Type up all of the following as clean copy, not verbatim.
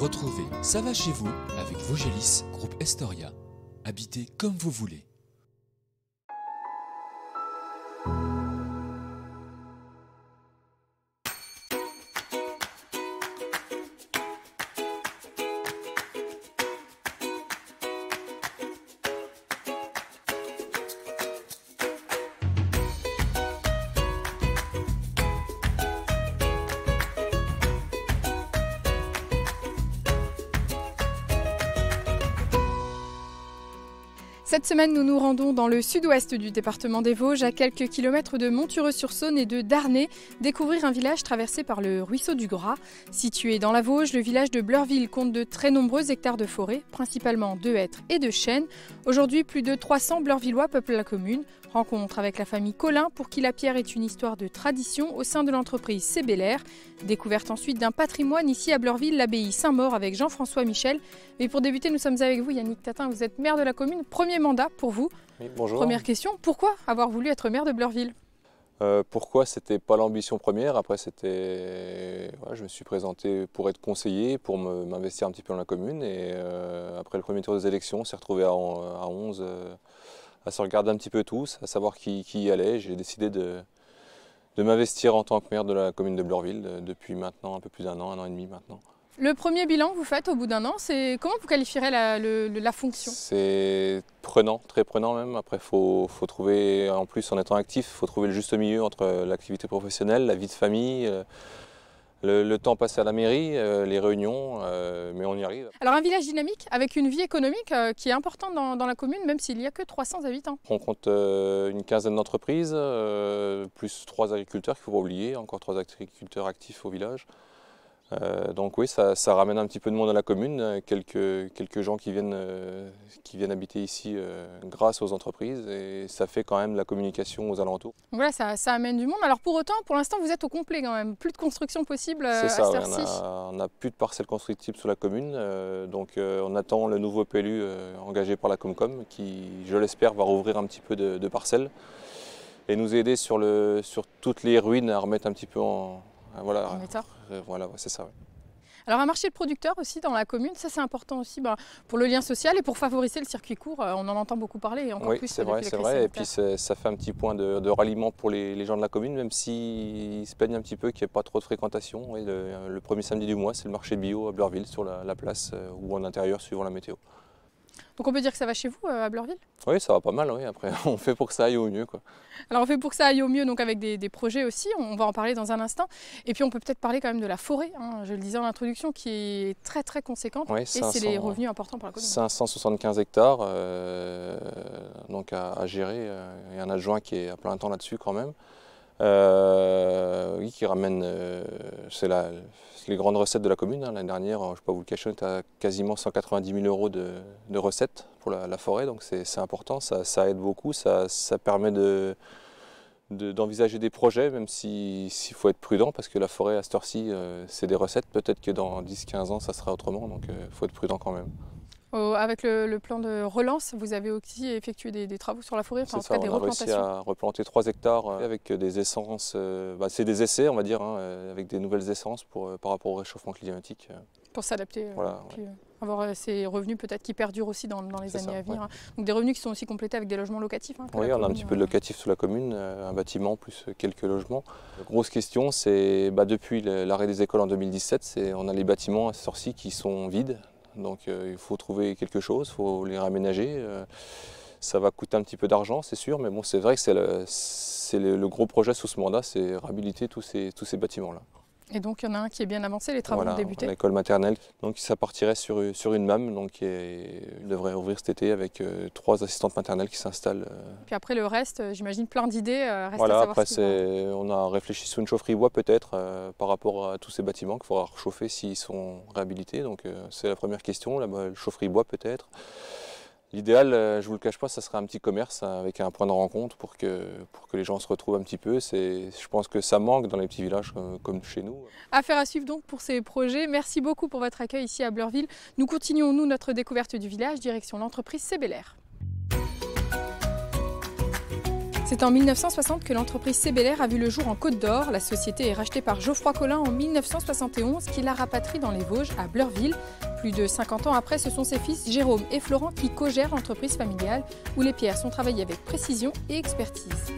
Retrouvez Ça va chez vous avec Vogelis, groupe Estoria. Habitez comme vous voulez. Cette semaine, nous nous rendons dans le sud-ouest du département des Vosges, à quelques kilomètres de Montureux-sur-Saône et de Darney, découvrir un village traversé par le ruisseau du Gras. Situé dans la Vosges, le village de Bleurville compte de très nombreux hectares de forêt, principalement de hêtres et de chênes. Aujourd'hui, plus de 300 Bleurvillois peuplent la commune. Rencontre avec la famille Collin, pour qui la pierre est une histoire de tradition au sein de l'entreprise Cébélaire. Découverte ensuite d'un patrimoine ici à Bleurville, l'abbaye Saint-Maur avec Jean-François Michel. Mais pour débuter, nous sommes avec vous, Yannick Tatin, vous êtes maire de la commune, premier mandat pour vous. Oui, bonjour. Première question, pourquoi avoir voulu être maire de Bleurville? Pourquoi? C'était pas l'ambition première. Après, c'était, je me suis présenté pour être conseiller, pour m'investir un petit peu dans la commune. Et après le premier tour des élections, on s'est retrouvé à 11 à se regarder un petit peu tous, à savoir qui y allait. J'ai décidé de m'investir en tant que maire de la commune de Bleurville depuis maintenant un peu plus d'un an et demi maintenant. Le premier bilan que vous faites au bout d'un an, c'est comment vous qualifierez la fonction? C'est prenant, très prenant même. Après, faut trouver, en plus en étant actif, il faut trouver le juste milieu entre l'activité professionnelle, la vie de famille, le temps passé à la mairie, les réunions, mais on y arrive. Alors un village dynamique avec une vie économique qui est importante dans la commune, même s'il n'y a que 300 habitants. On compte une quinzaine d'entreprises, plus 3 agriculteurs qu'il ne faut pas oublier, encore 3 agriculteurs actifs au village. Donc oui, ça ramène un petit peu de monde à la commune, quelques gens qui viennent habiter ici grâce aux entreprises, et ça fait quand même la communication aux alentours. Voilà, ça amène du monde. Alors pour autant, pour l'instant, vous êtes au complet quand même, plus de construction possible à cette heure-ci. On n'a plus de parcelles constructibles sur la commune, donc on attend le nouveau PLU engagé par la Comcom qui, je l'espère, va rouvrir un petit peu de parcelles et nous aider sur toutes les ruines à remettre un petit peu en état. Voilà, c'est ça. Ouais. Alors un marché de producteurs aussi dans la commune, ça c'est important aussi pour le lien social et pour favoriser le circuit court. On en entend beaucoup parler et encore oui, plus c'est vrai. Et puis ça fait un petit point de ralliement pour les gens de la commune, même s'ils se plaignent un petit peu qu'il n'y ait pas trop de fréquentation. Oui, le premier samedi du mois, c'est le marché bio à Bleurville sur la place ou en intérieur suivant la météo. Donc on peut dire que ça va chez vous à Bleurville? Oui, ça va pas mal, oui. Après, on fait pour que ça aille au mieux, quoi. Alors on fait pour que ça aille au mieux, donc avec des projets aussi, on va en parler dans un instant. Et puis on peut peut-être parler quand même de la forêt, hein, je le disais en introduction, qui est très très conséquente, oui, et c'est des revenus importants pour la commune. 575 hectares donc à gérer, il y a un adjoint qui est à plein temps là-dessus quand même. Oui, qui ramène, c'est les grandes recettes de la commune. L'année dernière, je ne vais pas vous le cacher, on était à quasiment 190 000 € de recettes pour la forêt, donc c'est important, ça aide beaucoup, ça permet d'envisager des projets, même s'il faut être prudent, parce que la forêt à cette heure-ci, c'est des recettes, peut-être que dans 10-15 ans, ça sera autrement, donc il faut être prudent quand même. Avec le plan de relance, vous avez aussi effectué des travaux sur la forêt, enfin, en tout cas des replantations. On a réussi à replanter 3 hectares avec des essences, c'est des essais on va dire, avec des nouvelles essences par rapport au réchauffement climatique. Pour s'adapter, voilà, puis avoir ces revenus peut-être qui perdurent aussi dans les années à venir. Ouais. Donc des revenus qui sont aussi complétés avec des logements locatifs. Oui, on a un petit peu de locatif sous la commune, un bâtiment plus quelques logements. La grosse question, c'est depuis l'arrêt des écoles en 2017, on a les bâtiments à Sorcy qui sont vides. Donc il faut trouver quelque chose, il faut les réaménager. Ça va coûter un petit peu d'argent, c'est sûr, mais bon, c'est vrai que c'est le gros projet sous ce mandat, c'est réhabiliter tous ces bâtiments-là. Et donc il y en a un qui est bien avancé, les travaux ont débuté. L'école maternelle, donc ça partirait sur une MAM, donc qui devrait ouvrir cet été avec 3 assistantes maternelles qui s'installent. Puis après le reste, j'imagine plein d'idées. Voilà, après on a réfléchi sur une chaufferie bois peut-être par rapport à tous ces bâtiments qu'il faudra réchauffer s'ils sont réhabilités. Donc c'est la première question, la chaufferie bois peut-être. L'idéal, je ne vous le cache pas, ça serait un petit commerce avec un point de rencontre pour que les gens se retrouvent un petit peu. Je pense que ça manque dans les petits villages comme chez nous. Affaire à suivre donc pour ces projets. Merci beaucoup pour votre accueil ici à Bleurville. Nous continuons notre découverte du village, direction l'entreprise Cébélaire. C'est en 1960 que l'entreprise Sébélair a vu le jour en Côte d'Or. La société est rachetée par Geoffroy Collin en 1971 qui la rapatrie dans les Vosges à Bleurville. Plus de 50 ans après, ce sont ses fils Jérôme et Florent qui co-gèrent l'entreprise familiale où les pierres sont travaillées avec précision et expertise.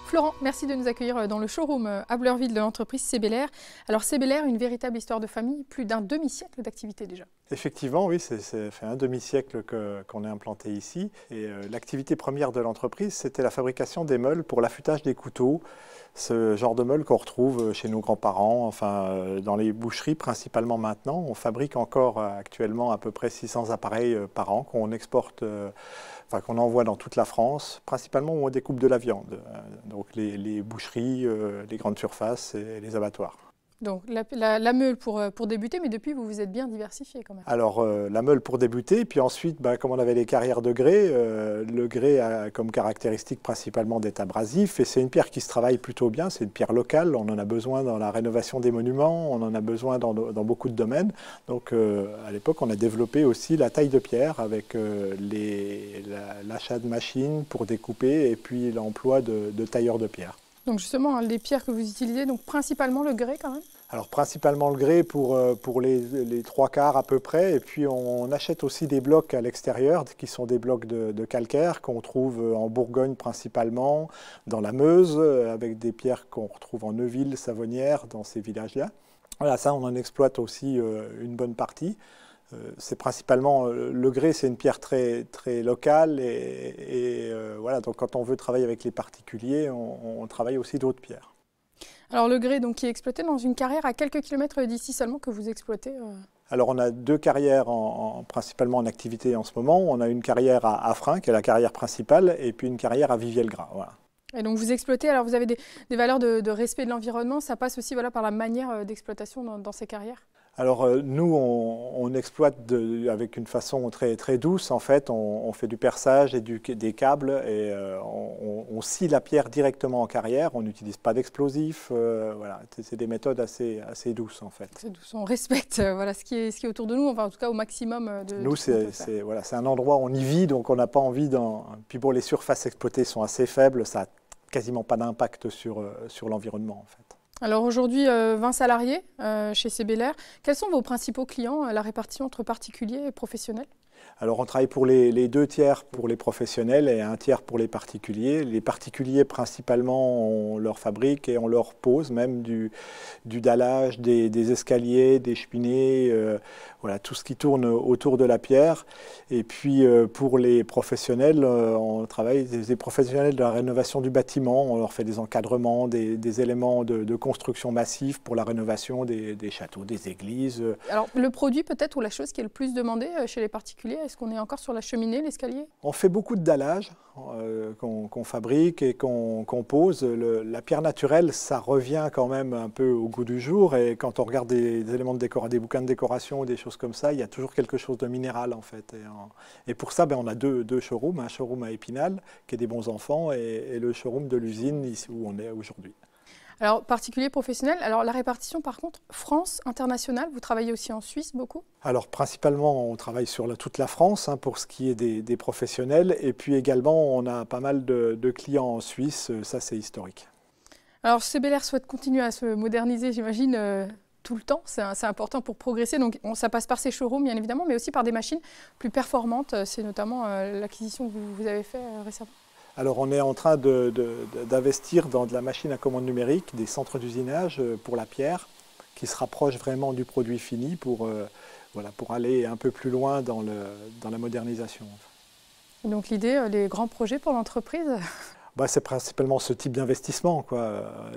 Florent, merci de nous accueillir dans le showroom à Bleurville de l'entreprise Sébélair. Alors Sébélair, une véritable histoire de famille, plus d'un demi-siècle d'activité déjà. Effectivement, oui, ça fait un demi-siècle qu'on est implanté ici. Et l'activité première de l'entreprise, c'était la fabrication des meules pour l'affûtage des couteaux. Ce genre de meules qu'on retrouve chez nos grands-parents, enfin dans les boucheries principalement maintenant. On fabrique encore actuellement à peu près 600 appareils par an qu'on exporte, qu'on envoie dans toute la France, principalement où on découpe de la viande. Donc les boucheries, les grandes surfaces et les abattoirs. Donc la meule pour débuter, mais depuis vous vous êtes bien diversifié quand même. Alors la meule pour débuter, puis ensuite comme on avait les carrières de grès, le grès a comme caractéristique principalement d'être abrasif et c'est une pierre qui se travaille plutôt bien, c'est une pierre locale, on en a besoin dans la rénovation des monuments, on en a besoin dans beaucoup de domaines. Donc à l'époque on a développé aussi la taille de pierre avec l'achat de machines pour découper et puis l'emploi de tailleurs de pierre. Donc justement, les pierres que vous utilisez, donc principalement le grès quand même? Alors principalement le grès pour les trois quarts à peu près, et puis on achète aussi des blocs à l'extérieur qui sont des blocs de calcaire qu'on trouve en Bourgogne principalement, dans la Meuse, avec des pierres qu'on retrouve en Neuville, Savonnières, dans ces villages-là. Voilà, ça on en exploite aussi une bonne partie. C'est principalement le grès, c'est une pierre très, très locale et voilà, donc quand on veut travailler avec les particuliers, on travaille aussi d'autres pierres. Alors le grès donc, qui est exploité dans une carrière à quelques kilomètres d'ici seulement que vous exploitez Alors on a deux carrières principalement en activité en ce moment. On a une carrière à Affrin, qui est la carrière principale, et puis une carrière à Viviers-le-Gras. Voilà. Et donc vous exploitez, alors vous avez des valeurs de respect de l'environnement, ça passe aussi par la manière d'exploitation dans ces carrières? Alors nous, on exploite avec une façon très, très douce. En fait, on fait du perçage et des câbles et on scie la pierre directement en carrière. On n'utilise pas d'explosifs. Voilà, c'est des méthodes assez douces en fait. C'est douce. On respecte ce qui est autour de nous, enfin en tout cas au maximum de. Nous, c'est un endroit où on y vit, donc on n'a pas envie d'en. Puis bon, les surfaces exploitées sont assez faibles. Ça n'a quasiment pas d'impact sur l'environnement en fait. Alors aujourd'hui, 20 salariés chez Sébélair. Quels sont vos principaux clients, la répartition entre particuliers et professionnels? Alors on travaille pour les 2 tiers pour les professionnels et 1 tiers pour les particuliers. Les particuliers principalement, on leur fabrique et on leur pose même du dallage, des escaliers, des cheminées, voilà, tout ce qui tourne autour de la pierre. Et puis pour les professionnels, on travaille des professionnels de la rénovation du bâtiment. On leur fait des encadrements, des éléments de construction massifs pour la rénovation des châteaux, des églises. Alors le produit peut-être ou la chose qui est le plus demandée chez les particuliers, est-ce qu'on est encore sur la cheminée, l'escalier? On fait beaucoup de dallage qu'on fabrique et qu'on pose. La pierre naturelle, ça revient quand même un peu au goût du jour. Et quand on regarde des éléments de décoration, des bouquins de décoration ou des choses comme ça, il y a toujours quelque chose de minéral en fait. Et pour ça, on a deux showrooms. Un showroom à Épinal, qui est des bons enfants, et le showroom de l'usine, ici où on est aujourd'hui. Alors, particulier, professionnel. Alors, la répartition, par contre, France, internationale, vous travaillez aussi en Suisse beaucoup? Alors, principalement, on travaille sur toute la France pour ce qui est des professionnels. Et puis également, on a pas mal de clients en Suisse. Ça, c'est historique. Alors, Sébélair souhaite continuer à se moderniser, j'imagine, tout le temps. C'est important pour progresser. Donc, ça passe par ces showrooms, bien évidemment, mais aussi par des machines plus performantes. C'est notamment l'acquisition que vous avez faite récemment. Alors on est en train d'investir dans de la machine à commande numérique, des centres d'usinage pour la pierre, qui se rapprochent vraiment du produit fini pour aller un peu plus loin dans la modernisation. Et donc l'idée, les grands projets pour l'entreprise? C'est principalement ce type d'investissement,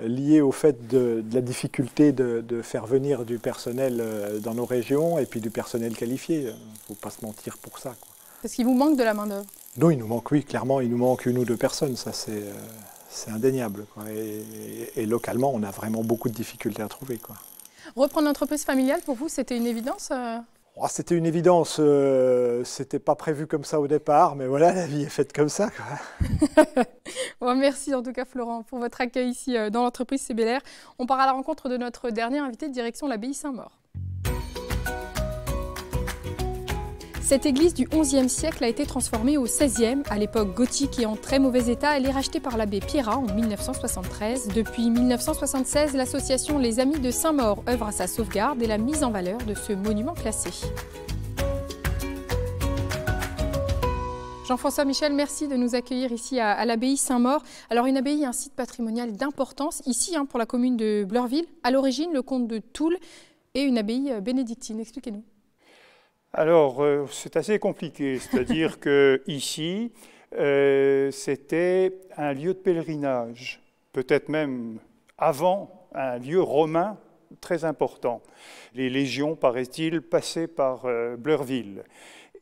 lié au fait de la difficulté de faire venir du personnel dans nos régions et puis du personnel qualifié. Il ne faut pas se mentir pour ça. Parce qu'il vous manque de la main-d'œuvre? Non, il nous manque, oui, clairement, il nous manque 1 ou 2 personnes, ça c'est indéniable. Et localement, on a vraiment beaucoup de difficultés à trouver. Reprendre l'entreprise familiale, pour vous, c'était une évidence? C'était une évidence, c'était pas prévu comme ça au départ, mais voilà, la vie est faite comme ça. Bon, merci en tout cas Florent pour votre accueil ici dans l'entreprise Sébélair. On part à la rencontre de notre dernier invité, direction l'abbaye Saint-Maur. Cette église du XIe siècle a été transformée au XVIe, à l'époque gothique et en très mauvais état. Elle est rachetée par l'abbé Pierrat en 1973. Depuis 1976, l'association Les Amis de Saint-Maur œuvre à sa sauvegarde et la mise en valeur de ce monument classé. Jean-François Michel, merci de nous accueillir ici à l'abbaye Saint-Maur. Alors une abbaye, un site patrimonial d'importance ici pour la commune de Bleurville. À l'origine, le comte de Toul et une abbaye bénédictine. Expliquez-nous. Alors c'est assez compliqué, c'est-à-dire que ici c'était un lieu de pèlerinage, peut-être même avant un lieu romain très important. Les légions, paraît-il, passaient par Bleurville.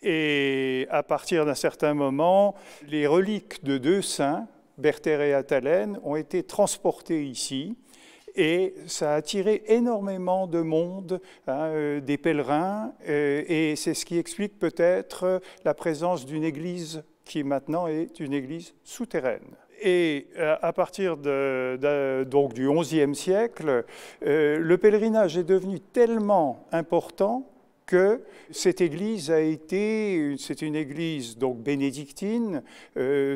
Et à partir d'un certain moment, les reliques de deux saints, Berthère et Attalène, ont été transportées ici. Et ça a attiré énormément de monde, des pèlerins, et c'est ce qui explique peut-être la présence d'une église qui maintenant est une église souterraine. Et à partir donc du XIe siècle, le pèlerinage est devenu tellement important que cette église c'est une église donc bénédictine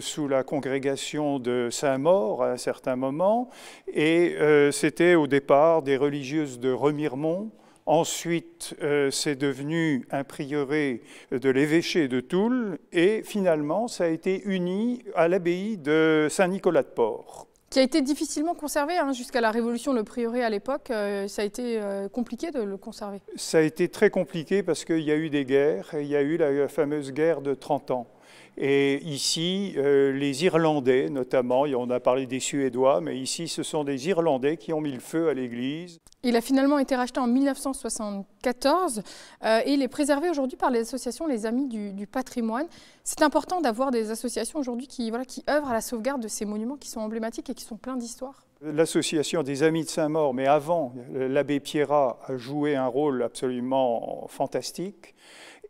sous la congrégation de Saint-Maur à un certain moment, et c'était au départ des religieuses de Remiremont. Ensuite, c'est devenu un prieuré de l'évêché de Toul, et finalement, ça a été uni à l'abbaye de Saint-Nicolas-de-Port. Qui a été difficilement conservé jusqu'à la Révolution, le prieuré à l'époque, ça a été compliqué de le conserver. Ça a été très compliqué parce qu'il y a eu des guerres, il y a eu la fameuse guerre de 30 ans. Et ici, les Irlandais notamment, on a parlé des Suédois, mais ici ce sont des Irlandais qui ont mis le feu à l'église. Il a finalement été racheté en 1974 et il est préservé aujourd'hui par les associations Les Amis du patrimoine. C'est important d'avoir des associations aujourd'hui qui œuvrent à la sauvegarde de ces monuments qui sont emblématiques et qui sont pleins d'histoire. L'association des Amis de Saint-Maur, mais avant, l'abbé Pierrat a joué un rôle absolument fantastique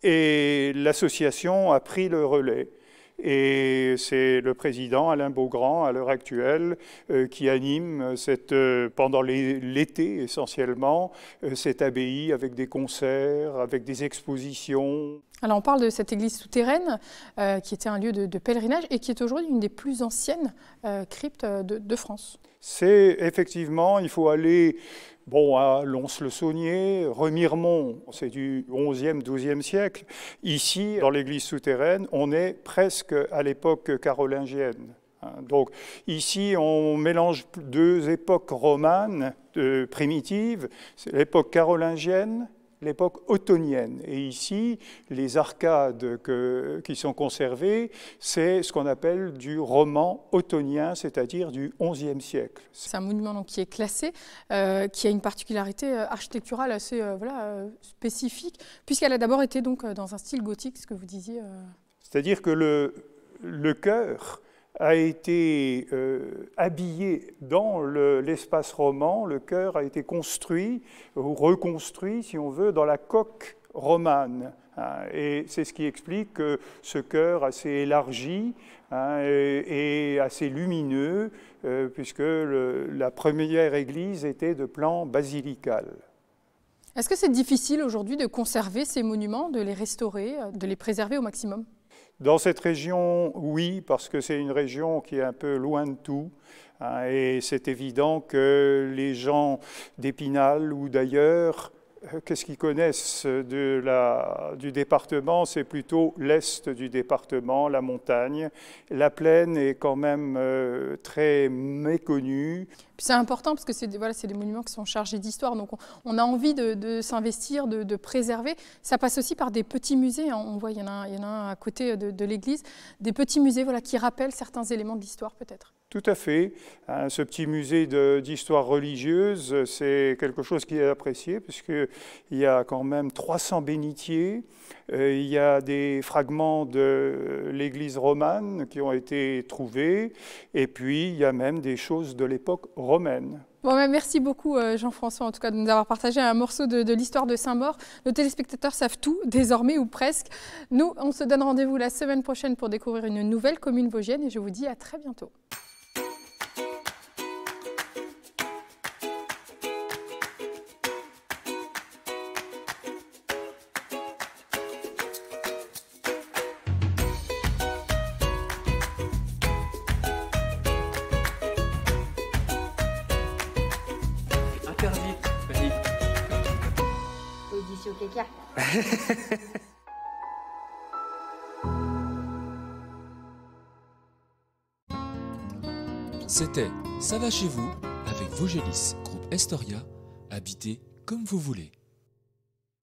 et l'association a pris le relais. Et c'est le président Alain Beaugrand, à l'heure actuelle, qui anime pendant l'été essentiellement cette abbaye avec des concerts, avec des expositions. Alors on parle de cette église souterraine qui était un lieu de pèlerinage et qui est aujourd'hui une des plus anciennes cryptes de France. C'est effectivement, il faut aller à Lons-le-Saunier, Remiremont, c'est du XIe, XIIe siècle. Ici, dans l'église souterraine, on est presque à l'époque carolingienne. Donc ici, on mélange deux époques romanes primitives, c'est l'époque carolingienne, l'époque ottonienne. Et ici, les arcades qui sont conservées, c'est ce qu'on appelle du roman ottonien, c'est-à-dire du XIe siècle. C'est un monument donc, qui est classé, qui a une particularité architecturale assez spécifique, puisqu'elle a d'abord été donc, dans un style gothique, ce que vous disiez. C'est-à-dire que le chœur a été habillé dans l'espace roman, le chœur a été construit ou reconstruit, si on veut, dans la coque romane. Et c'est ce qui explique que ce chœur assez élargi et assez lumineux, puisque la première église était de plan basilical. Est-ce que c'est difficile aujourd'hui de conserver ces monuments, de les restaurer, de les préserver au maximum ? Dans cette région, oui, parce que c'est une région qui est un peu loin de tout. Et c'est évident que les gens d'Épinal ou d'ailleurs, qu'est-ce qu'ils connaissent du département? C'est plutôt l'est du département, la montagne. La plaine est quand même très méconnue. C'est important parce que c'est des monuments qui sont chargés d'histoire, donc on a envie de s'investir, de préserver. Ça passe aussi par des petits musées, on voit il y en a un à côté de l'église, des petits musées qui rappellent certains éléments de l'histoire peut-être. Tout à fait. Ce petit musée d'histoire religieuse, c'est quelque chose qui est apprécié puisqu'il y a quand même 300 bénitiers. Il y a des fragments de l'église romane qui ont été trouvés. Et puis, il y a même des choses de l'époque romaine. Bon, merci beaucoup Jean-François en tout cas de nous avoir partagé un morceau de l'histoire de Saint-Maur. Nos téléspectateurs savent tout désormais ou presque. Nous, on se donne rendez-vous la semaine prochaine pour découvrir une nouvelle commune vosgienne et je vous dis à très bientôt. ici au Kékia. C'était Ça va chez vous avec Vosgelis, groupe Estoria, habitez comme vous voulez.